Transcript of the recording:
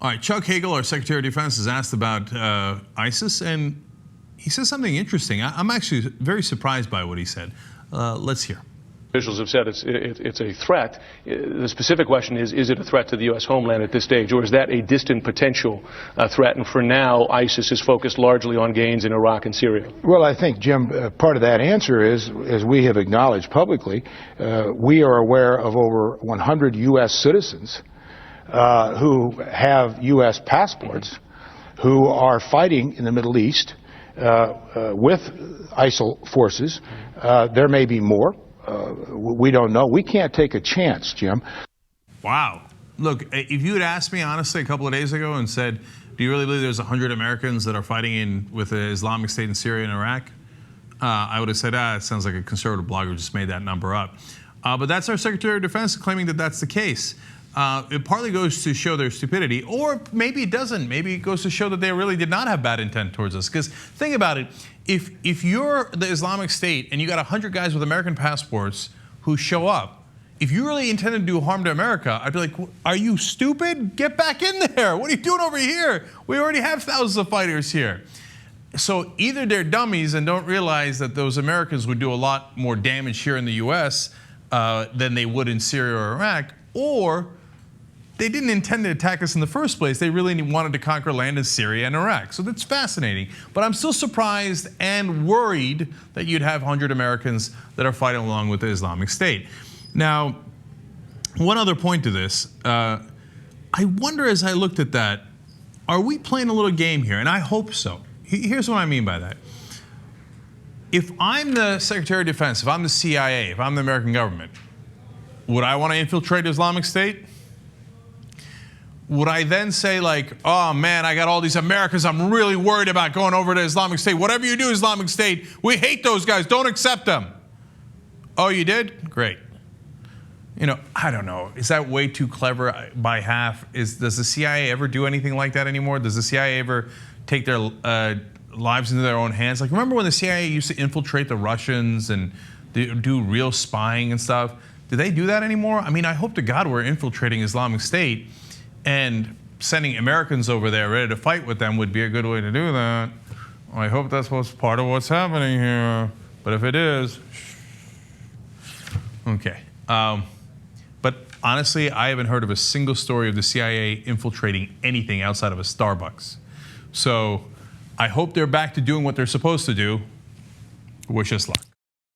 All right, Chuck Hagel, our Secretary of Defense, is asked about ISIS, and he says something interesting. I'm actually very surprised by what he said. Let's hear. Officials have said it's a threat. The specific question is it a threat to the U.S. homeland at this stage, or is that a distant potential threat? And for now, ISIS is focused largely on gains in Iraq and Syria. Well, I think, Jim, part of that answer is, as we have acknowledged publicly, we are aware of over 100 U.S. citizens who have U.S. passports who are fighting in the Middle East with ISIL forces. There may be more. We don't know. We can't take a chance, Jim. Wow. Look, if you had asked me honestly a couple of days ago and said, do you really believe there's 100 Americans that are fighting with the Islamic State in Syria and Iraq? I would have said, it sounds like a conservative blogger just made that number up. But that's our Secretary of Defense claiming that that's the case. It partly goes to show their stupidity, or maybe it doesn't. Maybe it goes to show that they really did not have bad intent towards us. Because think about it. If you're the Islamic State and you got 100 guys with American passports who show up, if you really intended to do harm to America, I'd be like, are you stupid? Get back in there. What are you doing over here? We already have thousands of fighters here. So either they're dummies and don't realize that those Americans would do a lot more damage here in the U.S. Than they would in Syria or Iraq, or they didn't intend to attack us in the first place. They really wanted to conquer land in Syria and Iraq. So that's fascinating. But I'm still surprised and worried that you'd have 100 Americans that are fighting along with the Islamic State. Now, one other point to this. I wonder, as I looked at that, are we playing a little game here? And I hope so. Here's what I mean by that. If I'm the Secretary of Defense, if I'm the CIA, if I'm the American government, would I want to infiltrate the Islamic State? Would I then say, like, oh man, I got all these Americans, I'm really worried about going over to Islamic State. Whatever you do, Islamic State, we hate those guys, don't accept them. Oh, you did? Great. You know, I don't know. Is that way too clever by half? Does the CIA ever do anything like that anymore? Does the CIA ever take their lives into their own hands? Like, remember when the CIA used to infiltrate the Russians and do real spying and stuff? Do they do that anymore? I mean, I hope to God we're infiltrating Islamic State, and sending Americans over there ready to fight with them would be a good way to do that. I hope that's part of what's happening here. But if it is, okay. But honestly, I haven't heard of a single story of the CIA infiltrating anything outside of a Starbucks. So I hope they're back to doing what they're supposed to do. Wish us luck.